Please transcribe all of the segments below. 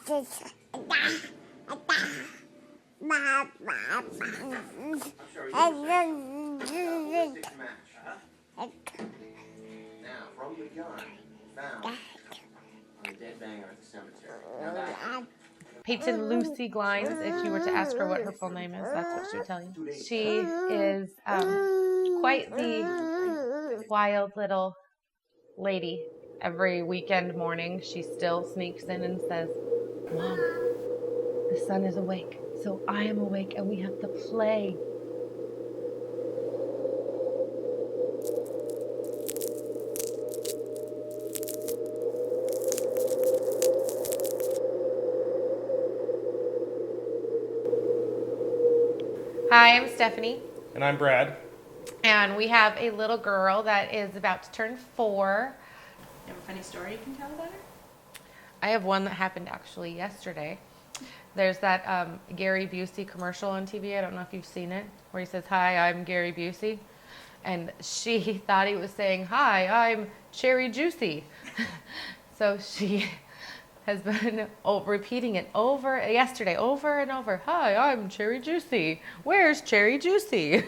Now, from the gun found on the dead banger at the cemetery. Now that Peyton Lucy Glines, if you were to ask her what her full name is, that's what she would tell you. She is quite the wild little lady. Every weekend morning, she still sneaks in and says, "Mom, the sun is awake, so I am awake, and we have to play." Hi, I'm Stephanie. And I'm Brad. And we have a little girl that is about to turn 4. You have a funny story you can tell about her? I have one that happened actually yesterday. There's that Gary Busey commercial on TV. I don't know if you've seen it, where he says, "Hi, I'm Gary Busey." And she thought he was saying, "Hi, I'm Cherry Juicy." So she has been repeating it yesterday over and over. "Hi, I'm Cherry Juicy. Where's Cherry Juicy?"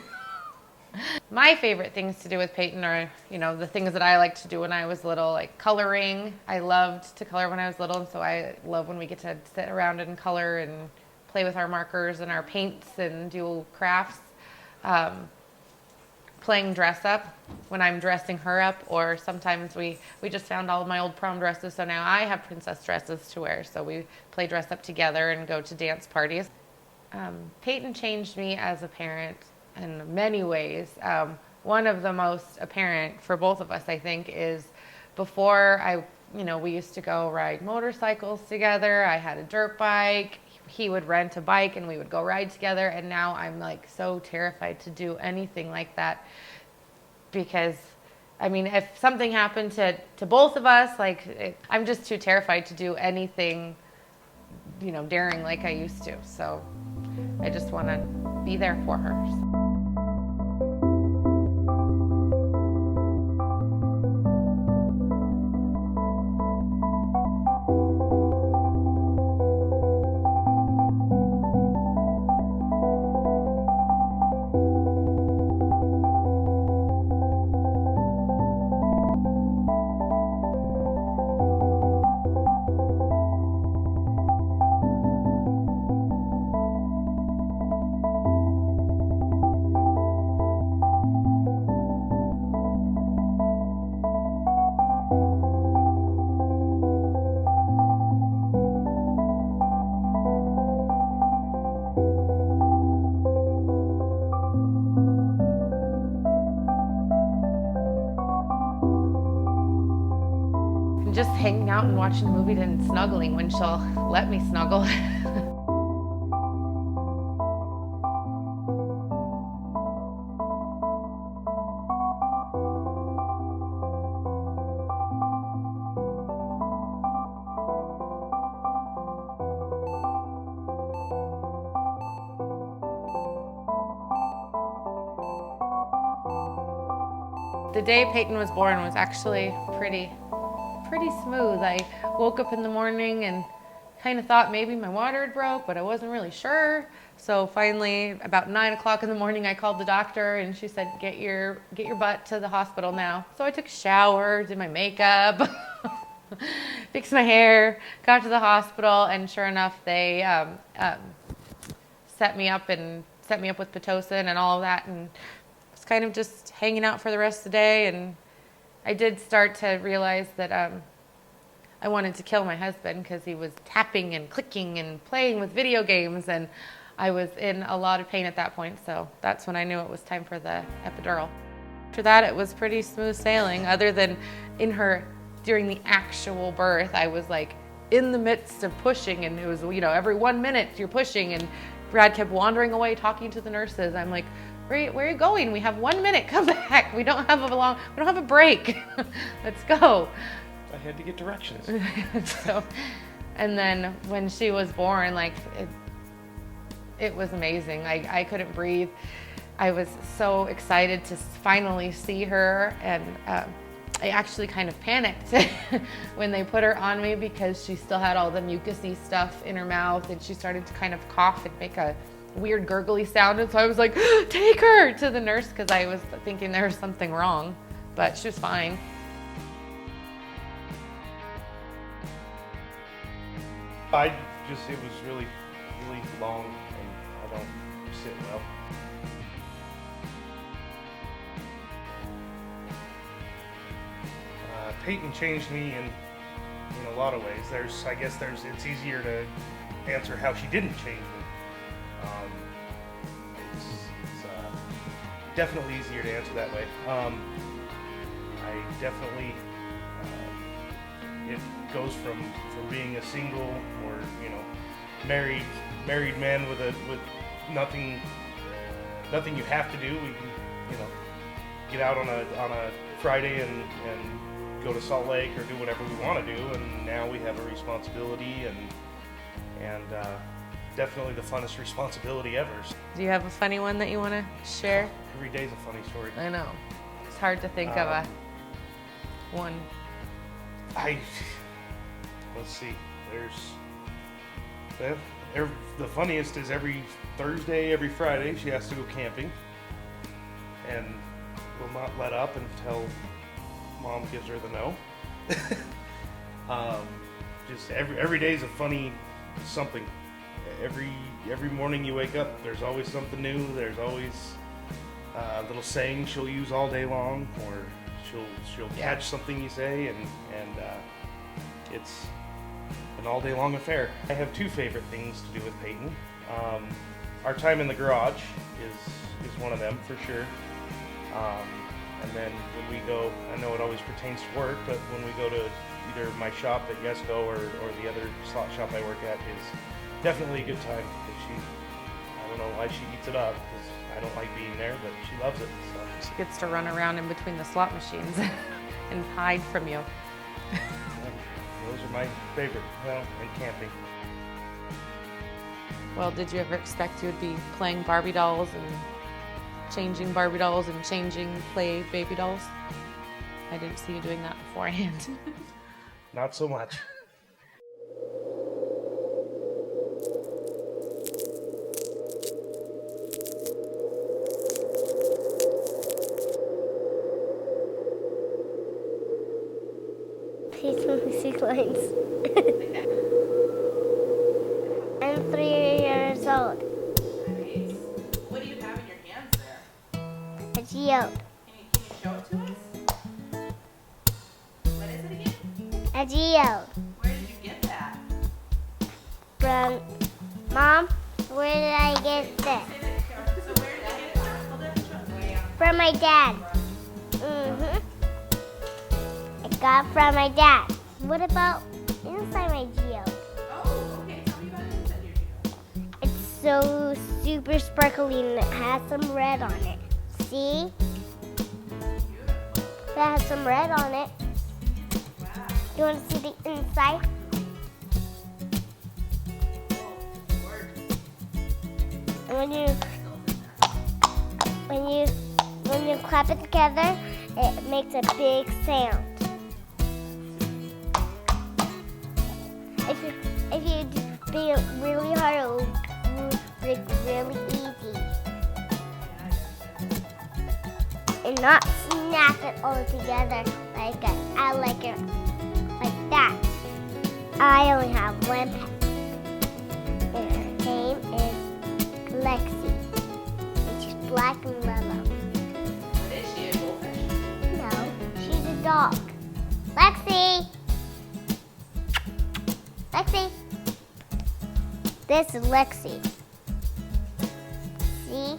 My favorite things to do with Peyton are, the things that I like to do when I was little, like coloring. I loved to color when I was little, and so I love when we get to sit around and color and play with our markers and our paints and do crafts. Playing dress up when I'm dressing her up, or sometimes we just found all of my old prom dresses, so now I have princess dresses to wear, so we play dress up together and go to dance parties. Peyton changed me as a parent in many ways. One of the most apparent for both of us, I think, is before we used to go ride motorcycles together. I had a dirt bike. He would rent a bike and we would go ride together. And now I'm like so terrified to do anything like that, because if something happened to both of us, I'm just too terrified to do anything, daring like I used to. So I just want to be there for her. Just hanging out and watching a movie and snuggling when she'll let me snuggle. The day Peyton was born was actually pretty smooth. I woke up in the morning and kind of thought maybe my water had broke, but I wasn't really sure. So finally, about 9 o'clock in the morning, I called the doctor and she said, get your butt to the hospital now. So I took a shower, did my makeup, fixed my hair, got to the hospital, and sure enough, they set me up with Pitocin and all of that, and was kind of just hanging out for the rest of the day. And I did start to realize that I wanted to kill my husband because he was tapping and clicking and playing with video games, and I was in a lot of pain at that point, so that's when I knew it was time for the epidural. After that, it was pretty smooth sailing, other than during the actual birth, I was like in the midst of pushing, and it was, every 1 minute you're pushing, and Brad kept wandering away talking to the nurses. I'm like, where are you going? We have 1 minute, come back. We don't have a break. Let's go. I had to get directions. And then when she was born, it was amazing. I couldn't breathe. I was so excited to finally see her, and I actually kind of panicked when they put her on me because she still had all the mucusy stuff in her mouth, and she started to kind of cough and make a weird gurgly sound. And so I was like, take her to the nurse because I was thinking there was something wrong, but she was fine. It was really, really long, and I don't sit well. Peyton changed me in a lot of ways. It's easier to answer how she didn't change me. It's definitely easier to answer that way. I definitely, it goes from being a single or, married man with nothing you have to do. We can, get out on a Friday and go to Salt Lake or do whatever we want to do, and now we have a responsibility and definitely the funnest responsibility ever. Do you have a funny one that you want to share? Every day's a funny story. I know. It's hard to think of a one. Let's see. The funniest is every Thursday, every Friday, she has to go camping, and will not let up until Mom gives her the no. Just every day is a funny something. Every morning you wake up, there's always something new. There's always a little saying she'll use all day long, or she'll catch something you say, and it's an all day long affair. I have two favorite things to do with Peyton. Our time in the garage is one of them for sure. And then when we go, I know it always pertains to work, but when we go to either my shop at Yesco or the other slot shop I work at, is definitely a good time. I don't know why she eats it up, because I don't like being there, but she loves it. So. She gets to run around in between the slot machines and hide from you. Those are my favorite, and camping. Well, did you ever expect you would be playing Barbie dolls and changing Barbie dolls and changing play baby dolls? I didn't see you doing that beforehand. Not so much. Please let me see lines. I'm 3 years old. Nice. What do you have in your hands there? A geode. Can you show it to us? What is it again? A geode. Where did you get that? From Mom, where did I get this? So where did you get it from? Hold it, show it. From my dad. I got it from my dad. What about inside my geode? Oh, okay. Tell me about inside your geode. It's so super sparkly and it has some red on it. See? It has some red on it. Wow. You want to see the inside? And when you clap it together, it makes a big sound. If you beat it really hard, it will break really easy. And not snap it all together like that. I like it like that. I only have one pet. And her name is Lexi. And she's black and yellow. What is she, a goldfish? No, she's a dog. Lexi! Lexi! This is Lexi. See?